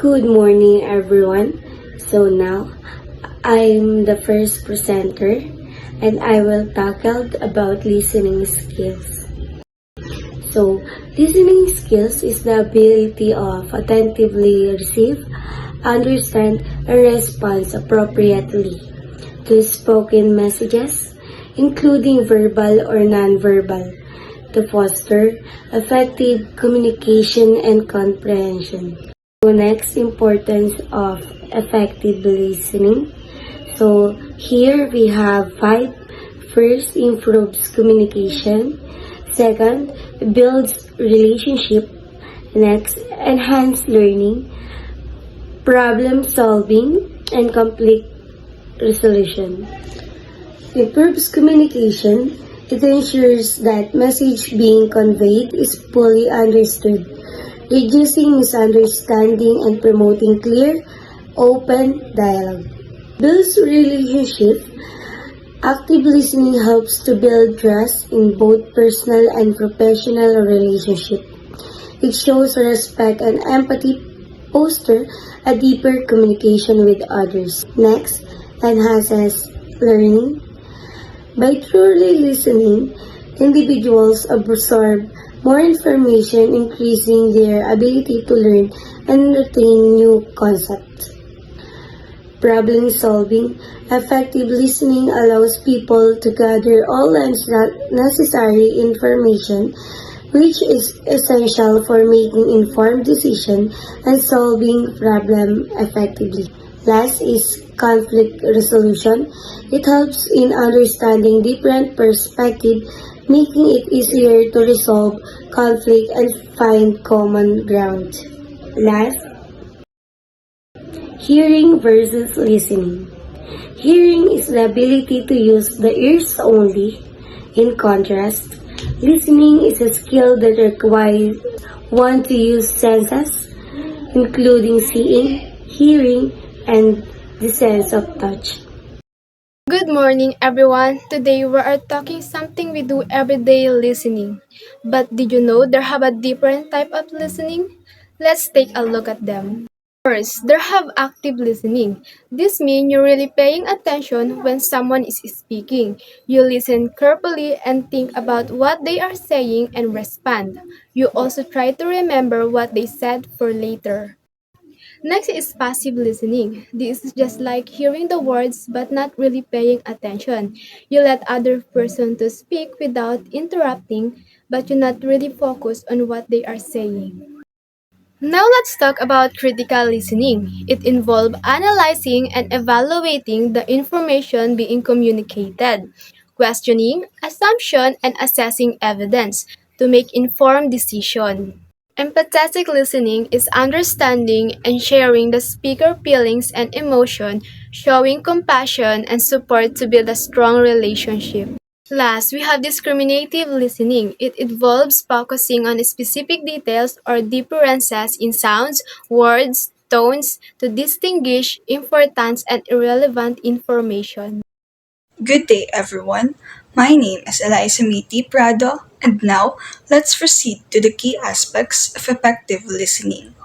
Good morning, everyone. So now, I'm the first presenter and I will tackle about listening skills. So, listening skills is the ability of attentively receive, understand, and respond appropriately to spoken messages, including verbal or non-verbal, to foster effective communication and comprehension. So next, importance of effective listening. So here we have 5. First, improves communication. Second, builds relationship. Next, enhance learning, problem solving, and conflict resolution. Improves communication. It ensures that message being conveyed is fully understood, reducing misunderstanding and promoting clear, open dialogue. Builds relationship. Active listening helps to build trust in both personal and professional relationships. It shows respect and empathy, foster a deeper communication with others. Next, enhances learning. By truly listening, individuals absorb more information, increasing their ability to learn and retain new concepts. Problem solving. Effective listening allows people to gather all necessary information, which is essential for making informed decisions and solving problems effectively. Last is conflict resolution. It helps in understanding different perspectives, making it easier to resolve conflict and find common ground. Last, hearing versus listening. Hearing is the ability to use the ears only. In contrast, listening is a skill that requires one to use senses, including seeing, hearing, and the sense of touch. Good morning, everyone. Today we are talking something we do every day, listening. But did you know there have a different type of listening? Let's take a look at them. First, there have active listening. This means you're really paying attention when someone is speaking. You listen carefully and think about what they are saying and respond. You also try to remember what they said for later. Next is passive listening. This is just like hearing the words but not really paying attention. You let other person to speak without interrupting, but you not really focus on what they are saying. Now let's talk about critical listening. It involves analyzing and evaluating the information being communicated, questioning, assumption, and assessing evidence to make informed decision. Empathetic listening is understanding and sharing the speaker's feelings and emotion, showing compassion and support to build a strong relationship. Last, we have discriminative listening. It involves focusing on specific details or differences in sounds, words, tones to distinguish important and irrelevant information. Good day, everyone. My name is Elaizamae Prado, and now let's proceed to the key aspects of effective listening.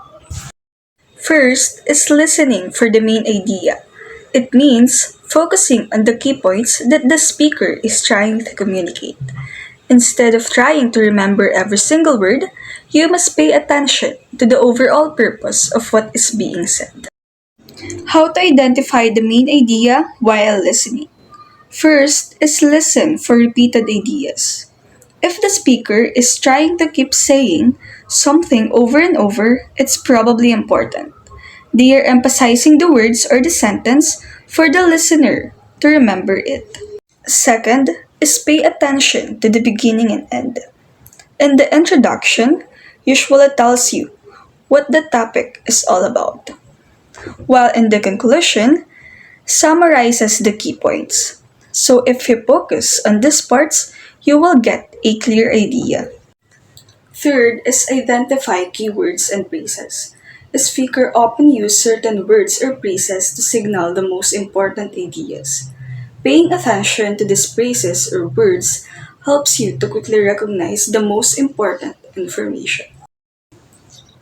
First is listening for the main idea. It means focusing on the key points that the speaker is trying to communicate. Instead of trying to remember every single word, you must pay attention to the overall purpose of what is being said. How to identify the main idea while listening? First is listen for repeated ideas. If the speaker is trying to keep saying something over and over, it's probably important. They are emphasizing the words or the sentence for the listener to remember it. Second is pay attention to the beginning and end. In the introduction, usually tells you what the topic is all about, while in the conclusion, summarizes the key points. So if you focus on these parts, you will get a clear idea. Third is identify keywords and phrases. The speaker often use certain words or phrases to signal the most important ideas. Paying attention to these phrases or words helps you to quickly recognize the most important information.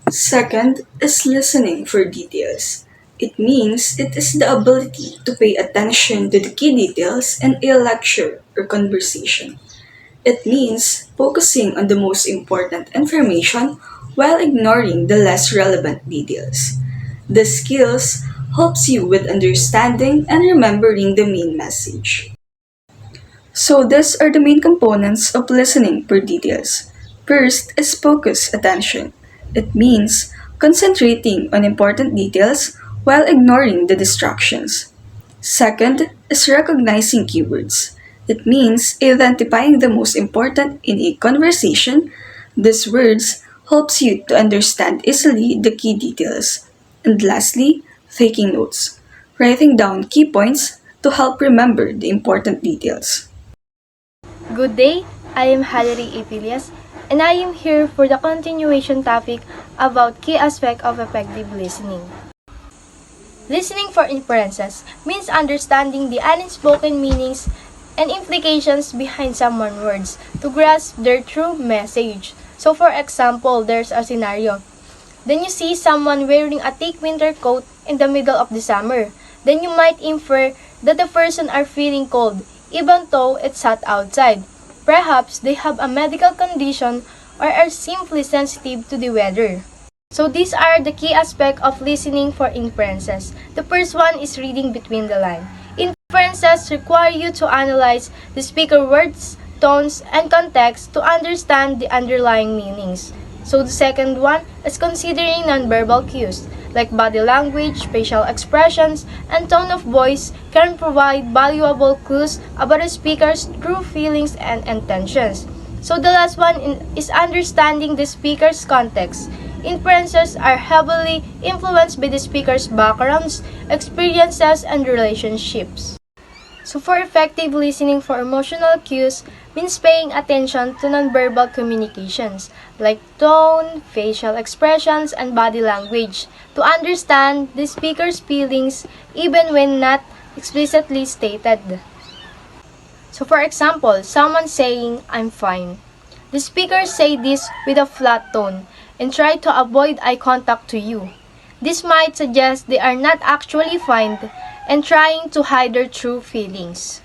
Second is listening for details. It means it is the ability to pay attention to the key details in a lecture or conversation. It means focusing on the most important information while ignoring the less relevant details. The skills helps you with understanding and remembering the main message. So these are the main components of listening for details. First is focus attention. It means concentrating on important details while ignoring the distractions. Second is recognizing keywords. It means identifying the most important in a conversation. These words helps you to understand easily the key details. And lastly, taking notes. Writing down key points to help remember the important details. Good day, I am Hallery Pillas, and I am here for the continuation topic about key aspect of effective listening. Listening for inferences means understanding the unspoken meanings and implications behind someone's words to grasp their true message. So for example, there's a scenario. Then you see someone wearing a thick winter coat in the middle of the summer. Then you might infer that the person are feeling cold even though it's hot outside. Perhaps they have a medical condition or are simply sensitive to the weather. So these are the key aspects of listening for inferences. The first one is reading between the lines. Inferences require you to analyze the speaker words, tones, and context to understand the underlying meanings. So the second one is considering nonverbal cues like body language, facial expressions, and tone of voice can provide valuable clues about a speaker's true feelings and intentions. So the last one is understanding the speaker's context. Inferences are heavily influenced by the speaker's backgrounds, experiences, and relationships. So for effective listening for emotional cues means paying attention to nonverbal communications like tone, facial expressions, and body language to understand the speaker's feelings even when not explicitly stated. So for example, someone saying, "I'm fine." The speaker say this with a flat tone and try to avoid eye contact to you. This might suggest they are not actually fine and trying to hide their true feelings.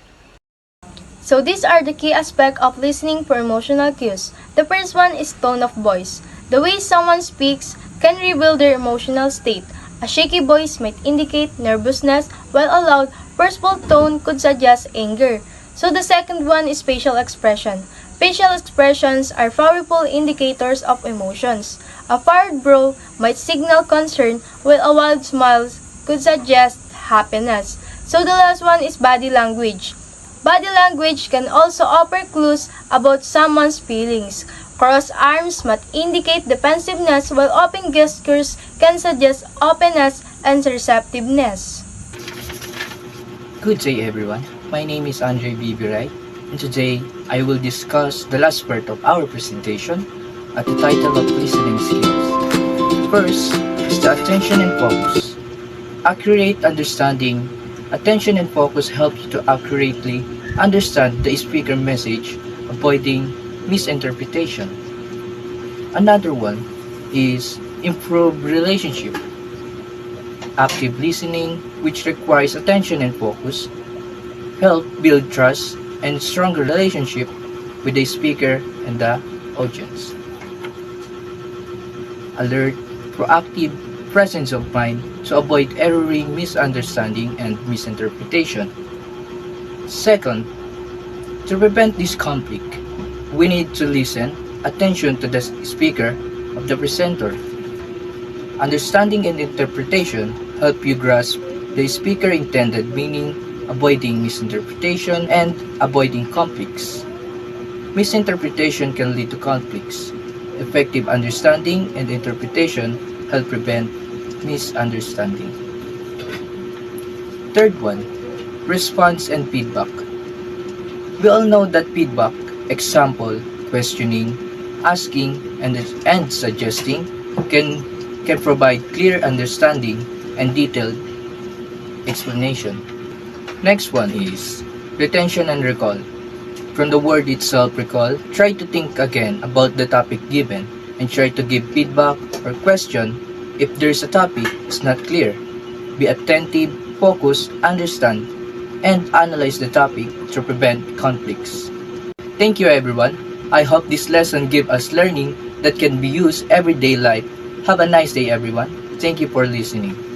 So these are the key aspects of listening for emotional cues. The first one is tone of voice. The way someone speaks can reveal their emotional state. A shaky voice might indicate nervousness, while a loud, forceful tone could suggest anger. So the second one is facial expression. Facial expressions are powerful indicators of emotions. A furrowed brow might signal concern, while a wide smile could suggest happiness. So the last one is body language. Body language can also offer clues about someone's feelings. Crossed arms might indicate defensiveness, while open gestures can suggest openness and receptiveness. Good day everyone, my name is Andrei Viray, and today I will discuss the last part of our presentation at the title of listening skills. First is the attention and focus. Accurate understanding. Attention and focus help you to accurately understand the speaker message, avoiding misinterpretation. Another one is improve relationship. Active listening, which requires attention and focus, help build trust and stronger relationship with the speaker and the audience. Alert, proactive presence of mind to avoid erroring misunderstanding and misinterpretation. Second, to prevent this conflict, we need to listen attention to the speaker of the presenter. Understanding and interpretation help you grasp the speaker intended meaning, avoiding misinterpretation and avoiding conflicts. Misinterpretation can lead to conflicts. Effective understanding and interpretation help prevent misunderstanding. Third one, response and feedback. We all know that feedback, example, questioning, asking, and suggesting can provide clear understanding and detailed explanation. Next one is retention and recall. From the word itself, recall, try to think again about the topic given and try to give feedback or question if there's a topic is not clear. Be attentive, focus, understand, and analyze the topic to prevent conflicts. Thank you everyone. I hope this lesson give us learning that can be used everyday life. Have a nice day everyone. Thank you for listening.